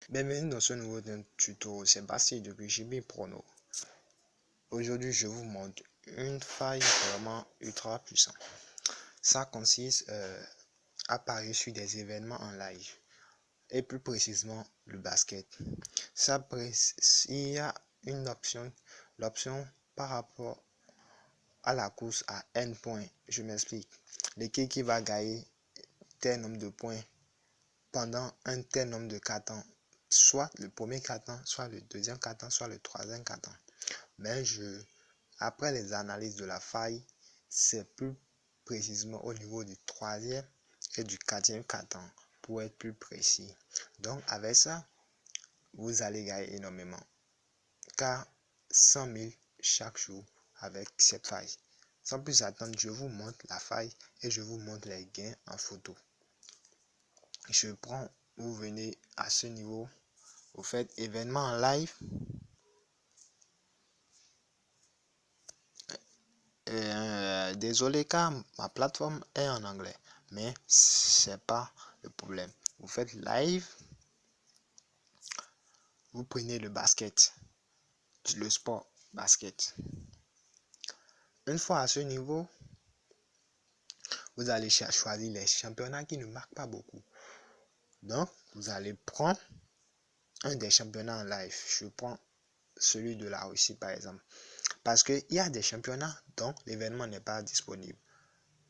Bienvenue dans ce nouveau tuto, c'est Bastille depuis JB Prono. Aujourd'hui, je vous montre une faille vraiment ultra puissante. Ça consiste à parier sur des événements en live et plus précisément le basket. Il y a une option, l'option par rapport à la course à N points. Je m'explique. L'équipe qui va gagner tel nombre de points pendant un tel nombre de cartons, soit le premier carton, soit le deuxième carton, soit le troisième carton. Mais après les analyses de la faille, c'est plus précisément au niveau du troisième et du quatrième carton pour être plus précis. Donc avec ça, vous allez gagner énormément, car 100 000 chaque jour avec cette faille. Sans plus attendre, je vous montre la faille et je vous montre les gains en photo. Vous venez à ce niveau, vous faites événement en live. Désolé car ma plateforme est en anglais, mais c'est pas le problème. Vous faites live, vous prenez le basket, le sport basket. Une fois à ce niveau, vous allez choisir les championnats qui ne marquent pas beaucoup. Donc, vous allez prendre un des championnats en live. Je prends celui de la Russie par exemple. Parce qu'il y a des championnats dont l'événement n'est pas disponible.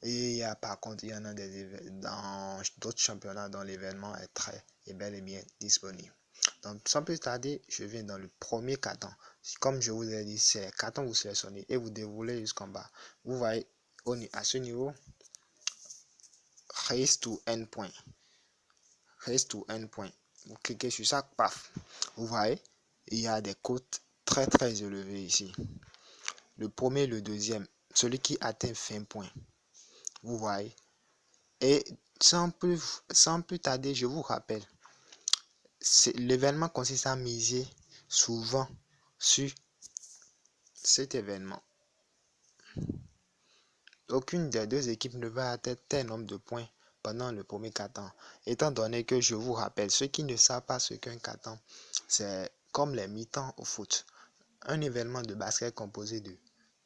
Et par contre, il y en a dans d'autres championnats dont l'événement est bel et bien disponible. Donc, sans plus tarder, je viens dans le premier carton. Comme je vous ai dit, c'est les cartons que vous sélectionnez et vous déroulez jusqu'en bas. Vous voyez, à ce niveau, raise to end point. Raise to end point. Vous cliquez sur ça, paf. Vous voyez, il y a des cotes très élevées ici. Le premier, le deuxième, celui qui atteint 20 points. Vous voyez. Et sans plus tarder, je vous rappelle, l'événement consiste à miser souvent sur cet événement. Aucune des deux équipes ne va atteindre tel nombre de points pendant le premier quart-temps. Étant donné que je vous rappelle, ceux qui ne savent pas ce qu'un quart-temps, c'est comme les mi-temps au foot. Un événement de basket composé de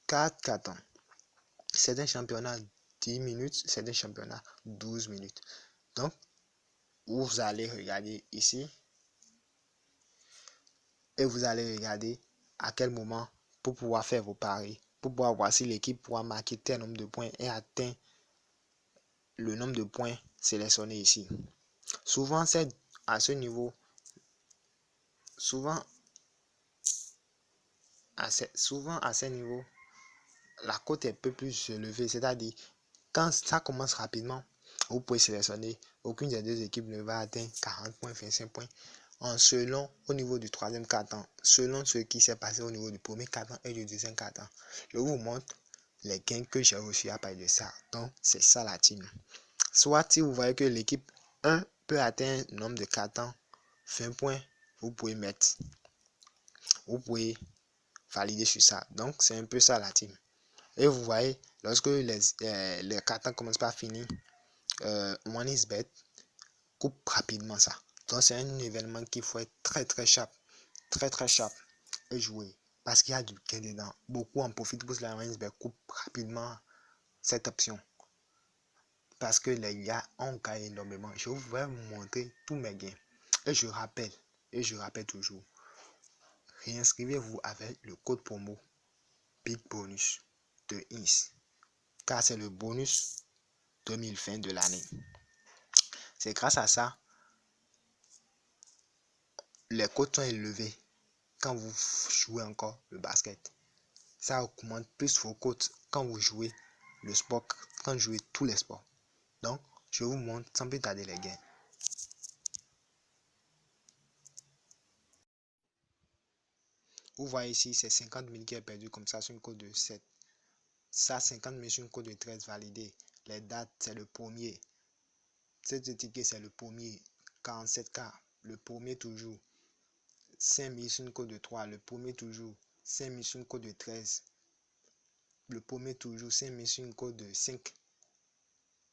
4 quart-temps. C'est un championnat 10 minutes, c'est un championnat 12 minutes. Donc, vous allez regarder ici et vous allez regarder à quel moment pour pouvoir faire vos paris, pour pouvoir voir si l'équipe pourra marquer tel nombre de points et atteindre le nombre de points sélectionnés ici. Souvent, c'est à ce niveau, souvent à ce niveau, la cote est un peu plus élevée, c'est-à-dire quand ça commence rapidement, vous pouvez sélectionner, aucune des deux équipes ne va atteindre 40 points, 25 points. Selon au niveau du troisième quart-temps, selon ce qui s'est passé au niveau du premier quart-temps et du deuxième quart-temps. Je vous montre les gains que j'ai reçus à partir de ça. Donc, c'est ça la team. Soit si vous voyez que l'équipe 1 peut atteindre le nombre de quart-temps 20 points, vous pouvez valider sur ça. Donc, c'est un peu ça la team. Et vous voyez, lorsque les quart-temps commencent par finir, OneXBet coupe rapidement ça. Donc, c'est un événement qu'il faut être très sharp, très sharp et jouer. Parce qu'il y a du gain dedans. Beaucoup en profitent pour cela. OneXBet coupe rapidement cette option. Parce que les gars ont gagné énormément. Je vais vous montrer tous mes gains. Et je rappelle toujours, réinscrivez-vous avec le code promo Big Bonus de INS. Car c'est le bonus 2020 de l'année. C'est grâce à ça, les cotes sont élevées quand vous jouez encore le basket. Ça augmente plus vos cotes quand vous jouez le sport, quand vous jouez tous les sports. Donc, je vous montre sans plus tarder les gains. Vous voyez ici, c'est 50 000 qui est perdu comme ça sur une cote de 7. Ça, 50 000 sur une cote de 13 validé. Les dates, c'est le premier. Cette ticket, c'est le premier. 47K, le premier toujours. 5 000 sur une cote de 3, le premier toujours. 5 000 sur une cote de 13. Le premier toujours. 5 000 sur une cote de 5.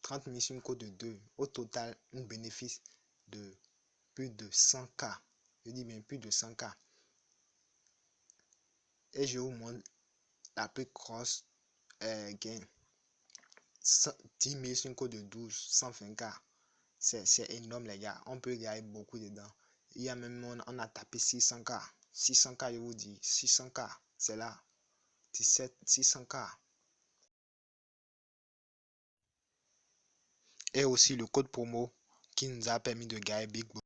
30 000 sur une cote de 2. Au total, un bénéfice de plus de 100K. Je dis bien plus de 100K. Et je vous montre la plus grosse gain. 10 000 sur une code de 12, 120K. C'est énorme les gars. On peut gagner beaucoup dedans. Il y a même, on a tapé 600K. 600K, je vous dis. 600K, c'est là. 17, 600K. Et aussi le code promo qui nous a permis de gagner Big Bonus.